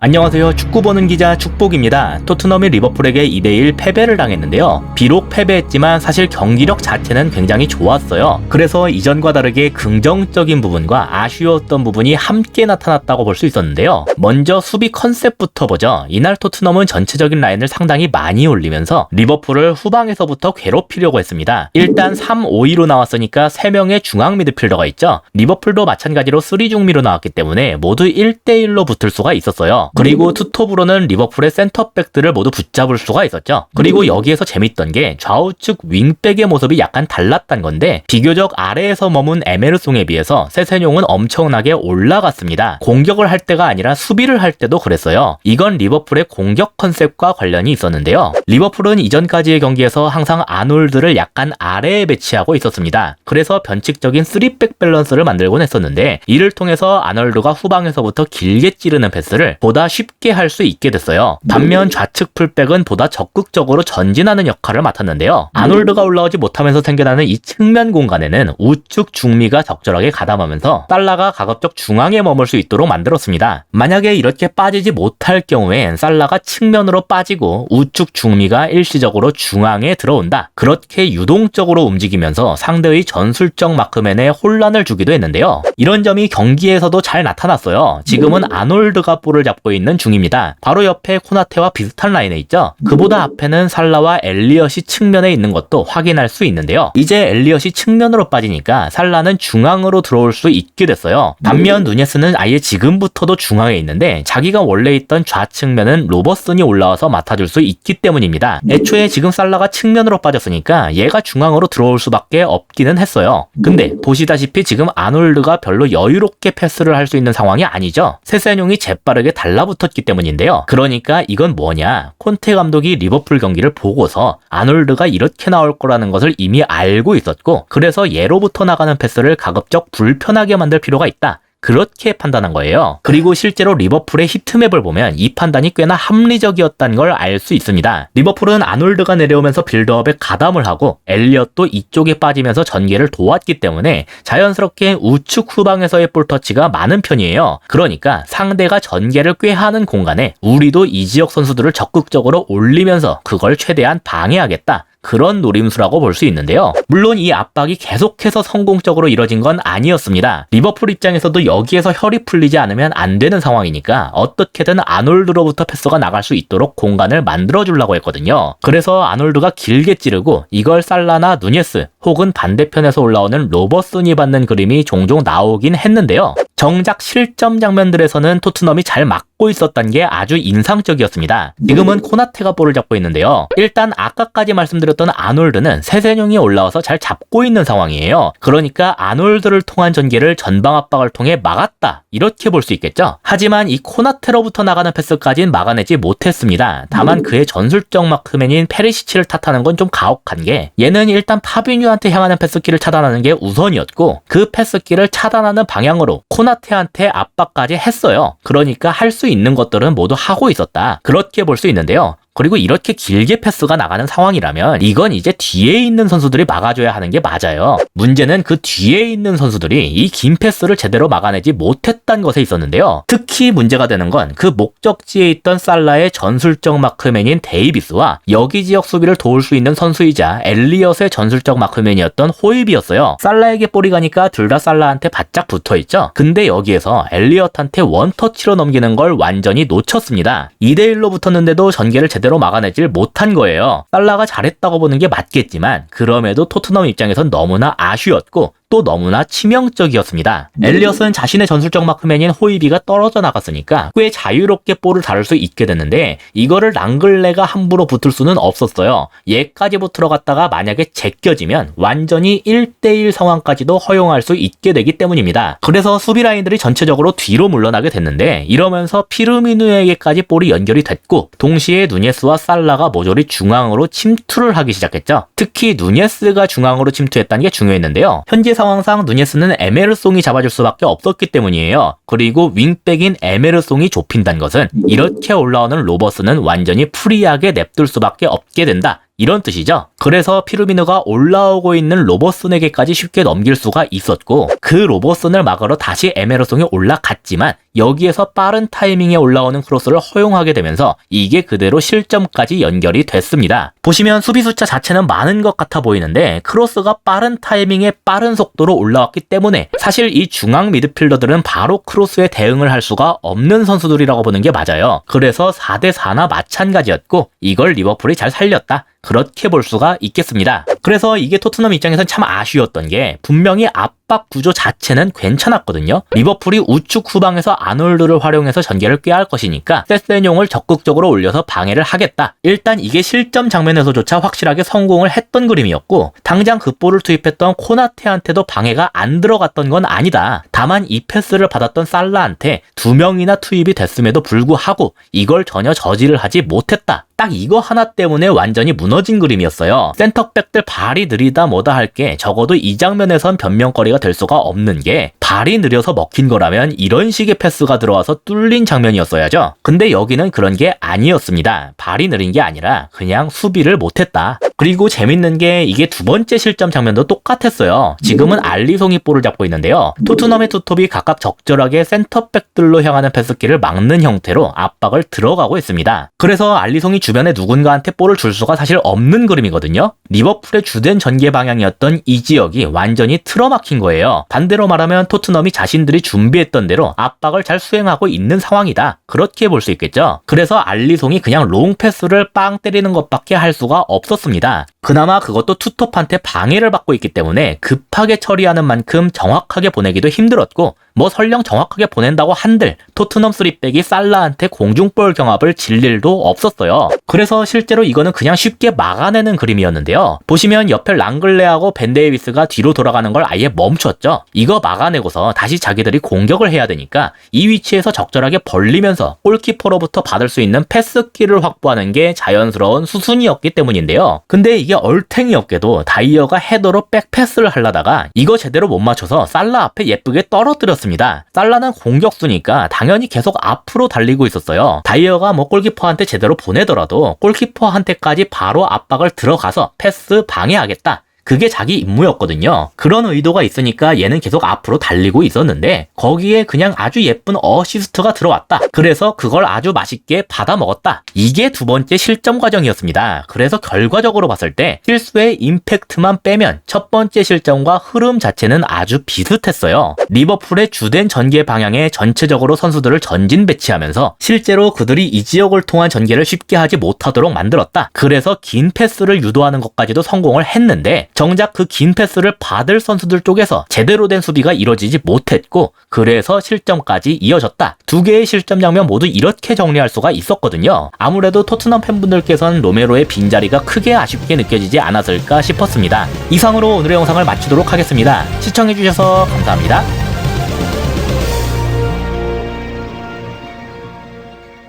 안녕하세요. 축구 보는 기자 축복입니다. 토트넘이 리버풀에게 2대1 패배를 당했는데요. 비록 패배했지만 사실 경기력 자체는 굉장히 좋았어요. 그래서 이전과 다르게 긍정적인 부분과 아쉬웠던 부분이 함께 나타났다고 볼 수 있었는데요. 먼저 수비 컨셉부터 보죠. 이날 토트넘은 전체적인 라인을 상당히 많이 올리면서 리버풀을 후방에서부터 괴롭히려고 했습니다. 일단 3-5-2로 나왔으니까 3명의 중앙 미드필더가 있죠. 리버풀도 마찬가지로 3중미로 나왔기 때문에 모두 1대1로 붙을 수가 있었어요. 그리고 투톱으로는 리버풀의 센터백들을 모두 붙잡을 수가 있었죠. 그리고 여기에서 재밌던 게 좌우측 윙백의 모습이 약간 달랐단 건데 비교적 아래에서 머문 에메르송에 비해서 세세뇽은 엄청나게 올라갔습니다. 공격을 할 때가 아니라 수비를 할 때도 그랬어요. 이건 리버풀의 공격 컨셉과 관련이 있었는데요. 리버풀은 이전까지의 경기에서 항상 아놀드를 약간 아래에 배치하고 있었습니다. 그래서 변칙적인 3백 밸런스를 만들곤 했었는데 이를 통해서 아놀드가 후방에서부터 길게 찌르는 패스를 보다 쉽게 할 수 있게 됐어요. 반면 좌측 풀백은 보다 적극적으로 전진하는 역할을 맡았는데요. 아놀드가 올라오지 못하면서 생겨나는 이 측면 공간에는 우측 중미가 적절하게 가담하면서 살라가 가급적 중앙에 머물 수 있도록 만들었습니다. 만약에 이렇게 빠지지 못할 경우엔 살라가 측면으로 빠지고 우측 중미가 일시적으로 중앙에 들어온다. 그렇게 유동적으로 움직이면서 상대의 전술적 마크맨에 혼란을 주기도 했는데요. 이런 점이 경기에서도 잘 나타났어요. 지금은 아놀드가 볼을 잡고 있는 중입니다. 바로 옆에 코나테와 비슷한 라인에 있죠. 그보다 앞에는 살라와 엘리엇이 측면에 있는 것도 확인할 수 있는데요. 이제 엘리엇이 측면으로 빠지니까 살라는 중앙으로 들어올 수 있게 됐어요. 반면 누네스는 아예 지금부터도 중앙에 있는데 자기가 원래 있던 좌측면은 로버슨이 올라와서 맡아줄 수 있기 때문입니다. 애초에 지금 살라가 측면으로 빠졌으니까 얘가 중앙으로 들어올 수밖에 없기는 했어요. 근데 보시다시피 지금 아놀드가 별로 여유롭게 패스를 할 수 있는 상황이 아니죠. 세세뇽이 재빠르게 달라붙었기 때문인데요. 그러니까 이건 뭐냐? 콘테 감독이 리버풀 경기를 보고서 아놀드가 이렇게 나올 거라는 것을 이미 알고 있었고 그래서 얘로부터 나가는 패스를 가급적 불편하게 만들 필요가 있다. 그렇게 판단한 거예요. 그리고 실제로 리버풀의 히트맵을 보면 이 판단이 꽤나 합리적이었다는 걸 알 수 있습니다. 리버풀은 아놀드가 내려오면서 빌드업에 가담을 하고 엘리엇도 이쪽에 빠지면서 전개를 도왔기 때문에 자연스럽게 우측 후방에서의 볼터치가 많은 편이에요. 그러니까 상대가 전개를 꽤 하는 공간에 우리도 이 지역 선수들을 적극적으로 올리면서 그걸 최대한 방해하겠다. 그런 노림수라고 볼 수 있는데요. 물론 이 압박이 계속해서 성공적으로 이뤄진 건 아니었습니다. 리버풀 입장에서도 여기에서 혈이 풀리지 않으면 안 되는 상황이니까 어떻게든 아놀드로부터 패스가 나갈 수 있도록 공간을 만들어주려고 했거든요. 그래서 아놀드가 길게 찌르고 이걸 살라나 누네스 혹은 반대편에서 올라오는 로버슨이 받는 그림이 종종 나오긴 했는데요. 정작 실점 장면들에서는 토트넘이 잘 막고 있었던 게 아주 인상적이었습니다. 지금은 코나테가 볼을 잡고 있는데요. 일단 아까까지 말씀드렸던 아놀드는 세세뇽이 올라와서 잘 잡고 있는 상황이에요. 그러니까 아놀드를 통한 전개를 전방 압박을 통해 막았다. 이렇게 볼 수 있겠죠. 하지만 이 코나테로부터 나가는 패스까지는 막아내지 못했습니다. 다만 그의 전술적 마크맨인 페리시치를 탓하는 건 좀 가혹한 게 얘는 일단 파비뉴한테 향하는 패스키를 차단하는 게 우선이었고 그 패스키를 차단하는 방향으로 코나테한테 압박까지 했어요. 그러니까 할 수 있는 것들은 모두 하고 있었다. 그렇게 볼 수 있는데요. 그리고 이렇게 길게 패스가 나가는 상황이라면 이건 이제 뒤에 있는 선수들이 막아줘야 하는 게 맞아요. 문제는 그 뒤에 있는 선수들이 이 긴 패스를 제대로 막아내지 못했다는 것에 있었는데요. 특히 문제가 되는 건 그 목적지에 있던 살라의 전술적 마크맨인 데이비스와 여기 지역 수비를 도울 수 있는 선수이자 엘리엇의 전술적 마크맨이었던 호입이었어요. 살라에게 볼이 가니까 둘 다 살라한테 바짝 붙어있죠. 근데 여기에서 엘리엇한테 원터치로 넘기는 걸 완전히 놓쳤습니다. 2대1로 붙었는데도 전개를 제대로 막아내질 못한 거예요. 살라가 잘했다고 보는 게 맞겠지만 그럼에도 토트넘 입장에선 너무나 아쉬웠고 또 너무나 치명적이었습니다. 엘리엇은 자신의 전술적 마크맨인 호이비가 떨어져 나갔으니까 꽤 자유롭게 볼을 다룰 수 있게 됐는데 이거를 랑글레가 함부로 붙을 수는 없었어요. 얘까지 붙으러 갔다가 만약에 제껴지면 완전히 1대1 상황까지도 허용할 수 있게 되기 때문입니다. 그래서 수비 라인들이 전체적으로 뒤로 물러나게 됐는데 이러면서 피르미누에게까지 볼이 연결이 됐고 동시에 누네스와 살라가 모조리 중앙으로 침투를 하기 시작했죠. 특히 누네스가 중앙으로 침투했다는 게 중요했는데요. 현재 상황상 누네스는 에메르송이 잡아줄 수밖에 없었기 때문이에요. 그리고 윙백인 에메르송이 좁힌다는 것은 이렇게 올라오는 로버슨은 완전히 프리하게 냅둘 수밖에 없게 된다. 이런 뜻이죠. 그래서 피르미누가 올라오고 있는 로버슨에게까지 쉽게 넘길 수가 있었고 그 로버슨을 막으러 다시 에메르송이 올라갔지만 여기에서 빠른 타이밍에 올라오는 크로스를 허용하게 되면서 이게 그대로 실점까지 연결이 됐습니다. 보시면 수비 숫자 자체는 많은 것 같아 보이는데 크로스가 빠른 타이밍에 빠른 속도로 올라왔기 때문에 사실 이 중앙 미드필더들은 바로 크로스에 대응을 할 수가 없는 선수들이라고 보는 게 맞아요. 그래서 4대4나 마찬가지였고 이걸 리버풀이 잘 살렸다. 그렇게 볼 수가 있겠습니다. 그래서 이게 토트넘 입장에선 참 아쉬웠던 게 분명히 압박 구조 자체는 괜찮았거든요. 리버풀이 우측 후방에서 아놀드를 활용해서 전개를 꾀할 것이니까 세세뇽을 적극적으로 올려서 방해를 하겠다. 일단 이게 실점 장면에서조차 확실하게 성공을 했던 그림이었고 당장 그 볼을 투입했던 코나테한테도 방해가 안 들어갔던 건 아니다. 다만 이 패스를 받았던 살라한테 2명이나 투입이 됐음에도 불구하고 이걸 전혀 저지를 하지 못했다. 딱 이거 하나 때문에 완전히 무너진 그림이었어요. 센터백들 발이 느리다 뭐다 할 게 적어도 이 장면에선 변명거리가 될 수가 없는 게 발이 느려서 먹힌 거라면 이런 식의 패스가 들어와서 뚫린 장면이었어야죠. 근데 여기는 그런 게 아니었습니다. 발이 느린 게 아니라 그냥 수비를 못했다. 그리고 재밌는 게 이게 두 번째 실점 장면도 똑같았어요. 지금은 알리송이 볼을 잡고 있는데요. 토트넘의 투톱이 각각 적절하게 센터백들로 향하는 패스키를 막는 형태로 압박을 들어가고 있습니다. 그래서 알리송이 주변에 누군가한테 볼을 줄 수가 사실 없는 그림이거든요. 리버풀의 주된 전개 방향이었던 이 지역이 완전히 틀어막힌 거예요. 반대로 말하면 토트넘이 자신들이 준비했던 대로 압박을 잘 수행하고 있는 상황이다. 그렇게 볼 수 있겠죠. 그래서 알리송이 그냥 롱 패스를 빵 때리는 것밖에 할 수가 없었습니다. 그나마 그것도 투톱한테 방해를 받고 있기 때문에 급하게 처리하는 만큼 정확하게 보내기도 힘들었고 뭐 설령 정확하게 보낸다고 한들 토트넘 3백이 살라한테 공중볼 경합을 질 일도 없었어요. 그래서 실제로 이거는 그냥 쉽게 막아내는 그림이었는데요. 보시면 옆에 랑글레하고 벤데이비스가 뒤로 돌아가는 걸 아예 멈췄죠. 이거 막아내고서 다시 자기들이 공격을 해야 되니까 이 위치에서 적절하게 벌리면서 골키퍼로부터 받을 수 있는 패스키를 확보하는 게 자연스러운 수순이었기 때문인데요. 근데 이게 얼탱이없게도 다이어가 헤더로 백패스를 하려다가 이거 제대로 못 맞춰서 살라 앞에 예쁘게 떨어뜨렸습니다. 살라는 공격수니까 당연히 계속 앞으로 달리고 있었어요. 다이어가 뭐 골키퍼한테 제대로 보내더라도 골키퍼한테까지 바로 압박을 들어가서 패스 방해하겠다. 그게 자기 임무였거든요. 그런 의도가 있으니까 얘는 계속 앞으로 달리고 있었는데 거기에 그냥 아주 예쁜 어시스트가 들어왔다. 그래서 그걸 아주 맛있게 받아 먹었다. 이게 두 번째 실점 과정이었습니다. 그래서 결과적으로 봤을 때 실수의 임팩트만 빼면 첫 번째 실점과 흐름 자체는 아주 비슷했어요. 리버풀의 주된 전개 방향에 전체적으로 선수들을 전진 배치하면서 실제로 그들이 이 지역을 통한 전개를 쉽게 하지 못하도록 만들었다. 그래서 긴 패스를 유도하는 것까지도 성공을 했는데 정작 그 긴 패스를 받을 선수들 쪽에서 제대로 된 수비가 이뤄지지 못했고 그래서 실점까지 이어졌다. 두 개의 실점 장면 모두 이렇게 정리할 수가 있었거든요. 아무래도 토트넘 팬분들께서는 로메로의 빈자리가 크게 아쉽게 느껴지지 않았을까 싶었습니다. 이상으로 오늘의 영상을 마치도록 하겠습니다. 시청해주셔서 감사합니다.